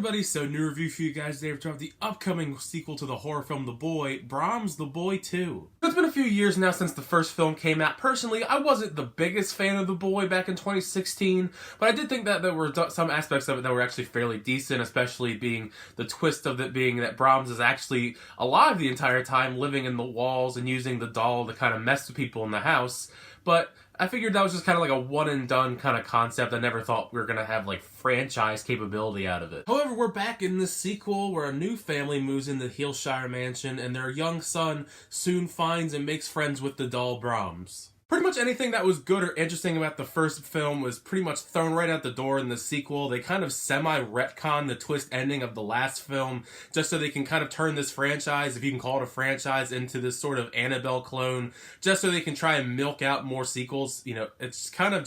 everybody, so new review for you guys today of the upcoming sequel to the horror film The Boy, Brahms The Boy 2. It's been a few years now since the first film came out. Personally, I wasn't the biggest fan of The Boy back in 2016, but I did think that there were some aspects of it that were actually fairly decent, especially being the twist of it being that Brahms is actually alive the entire time, living in the walls and using the doll to kind of mess with people in the house. But I figured that was just kind of like a one-and-done kind of concept. I never thought we were going to have, like, franchise capability out of it. However, we're back in this sequel where a new family moves into the Hillshire mansion and their young son soon finds and makes friends with the doll Brahms. Pretty much anything that was good or interesting about the first film was pretty much thrown right out the door in the sequel. They kind of semi-retcon the twist ending of the last film just so they can kind of turn this franchise, if you can call it a franchise, into this sort of Annabelle clone, just so they can try and milk out more sequels. You know, it's kind of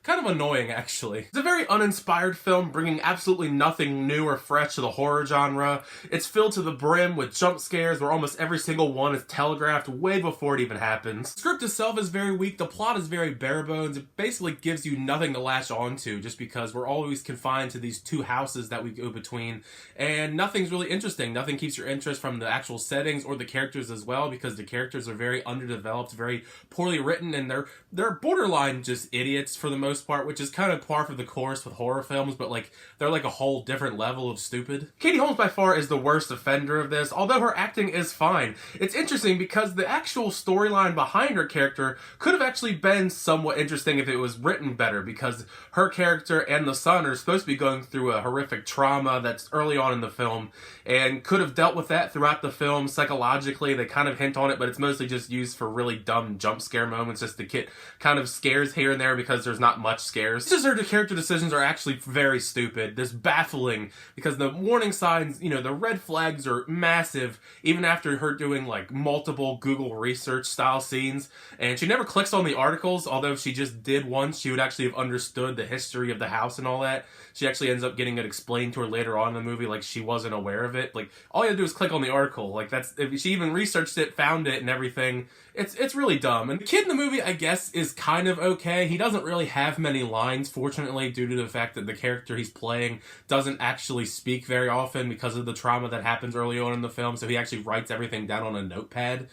annoying, actually. It's a very uninspired film, bringing absolutely nothing new or fresh to the horror genre. It's filled to the brim with jump scares where almost every single one is telegraphed way before it even happens. The script itself is very weak, the plot is very bare bones. It basically gives you nothing to latch onto just because we're always confined to these two houses that we go between, and nothing's really interesting. Nothing keeps your interest from the actual settings or the characters as well, because the characters are very underdeveloped, very poorly written, and they're borderline just idiots for the most part, which is kind of par for the course with horror films, but like they're like a whole different level of stupid. Katie Holmes by far is the worst offender of this, although her acting is fine. It's interesting because the actual storyline behind her character could have actually been somewhat interesting if it was written better, because her character and the son are supposed to be going through a horrific trauma that's early on in the film, and could have dealt with that throughout the film psychologically. They kind of hint on it, but it's mostly just used for really dumb jump scare moments, just to get kind of scares here and there because there's not much scares. It's just her character decisions are actually very stupid. This baffling, because the warning signs, you know, the red flags are massive, even after her doing like multiple Google research style scenes, and she never clicks on the articles, although if she just did once, she would actually have understood the history of the house and all that. She actually ends up getting it explained to her later on in the movie, like she wasn't aware of it. Like, all you have to do is click on the article. Like, that's, if she even researched it, found it and everything, it's really dumb. And the kid in the movie, I guess, is kind of okay. He doesn't really have many lines, fortunately, due to the fact that the character he's playing doesn't actually speak very often because of the trauma that happens early on in the film, so he actually writes everything down on a notepad.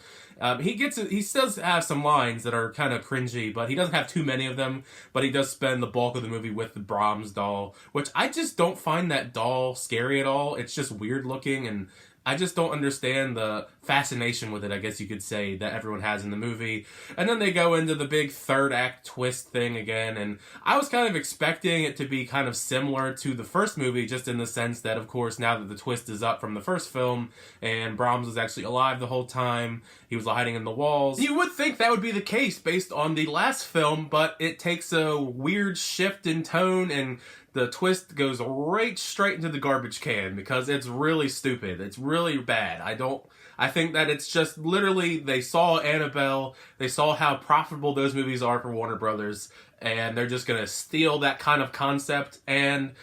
He does have some lines that are kind of cringy, but he doesn't have too many of them, but he does spend the bulk of the movie with the Brahms doll, which I just don't find that doll scary at all. It's just weird looking, and I just don't understand the fascination with it, I guess you could say, that everyone has in the movie. And then they go into the big third act twist thing again, and I was kind of expecting it to be kind of similar to the first movie, just in the sense that, of course, now that the twist is up from the first film, and Brahms was actually alive the whole time, he was hiding in the walls, you would think that would be the case based on the last film, but it takes a weird shift in tone, and the twist goes right straight into the garbage can because it's really stupid. It's really bad. I think that it's just literally, they saw Annabelle, they saw how profitable those movies are for Warner Brothers, and they're just gonna steal that kind of concept, and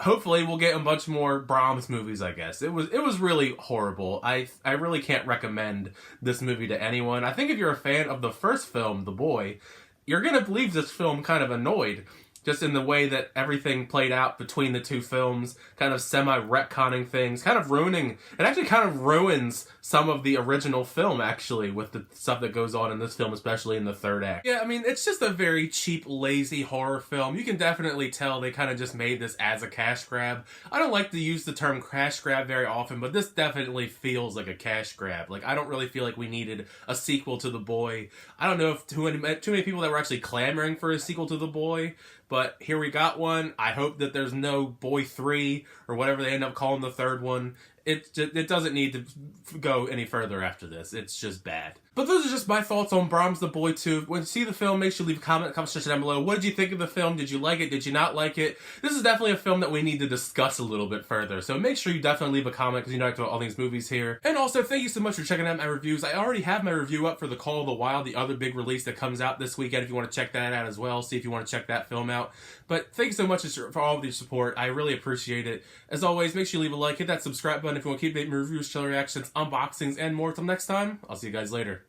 hopefully we'll get a bunch more Brahms movies, I guess. It was really horrible. I really can't recommend this movie to anyone. I think if you're a fan of the first film, The Boy, you're gonna leave this film kind of annoyed, just in the way that everything played out between the two films, kind of semi-retconning things, kind of ruining, it actually kind of ruins some of the original film, actually, with the stuff that goes on in this film, especially in the third act. Yeah, I mean, it's just a very cheap, lazy horror film. You can definitely tell they kind of just made this as a cash grab. I don't like to use the term cash grab very often, but this definitely feels like a cash grab. Like, I don't really feel like we needed a sequel to The Boy. I don't know if too many people that were actually clamoring for a sequel to The Boy, but here we got one. I hope that there's no Boy 3 or whatever they end up calling the third one. It doesn't need to go any further after this. It's just bad. But those are just my thoughts on Brahms The Boy 2. When you see the film, make sure you leave a comment in the comment section down below. What did you think of the film? Did you like it? Did you not like it? This is definitely a film that we need to discuss a little bit further. So make sure you definitely leave a comment, because you know I talk about all these movies here. And also, thank you so much for checking out my reviews. I already have my review up for The Call of the Wild, the other big release that comes out this weekend, if you want to check that out as well. See if you want to check that film out. But thank you so much for all of your support. I really appreciate it. As always, make sure you leave a like, hit that subscribe button if you want to keep making reviews, channel reactions, unboxings, and more. Till next time, I'll see you guys later.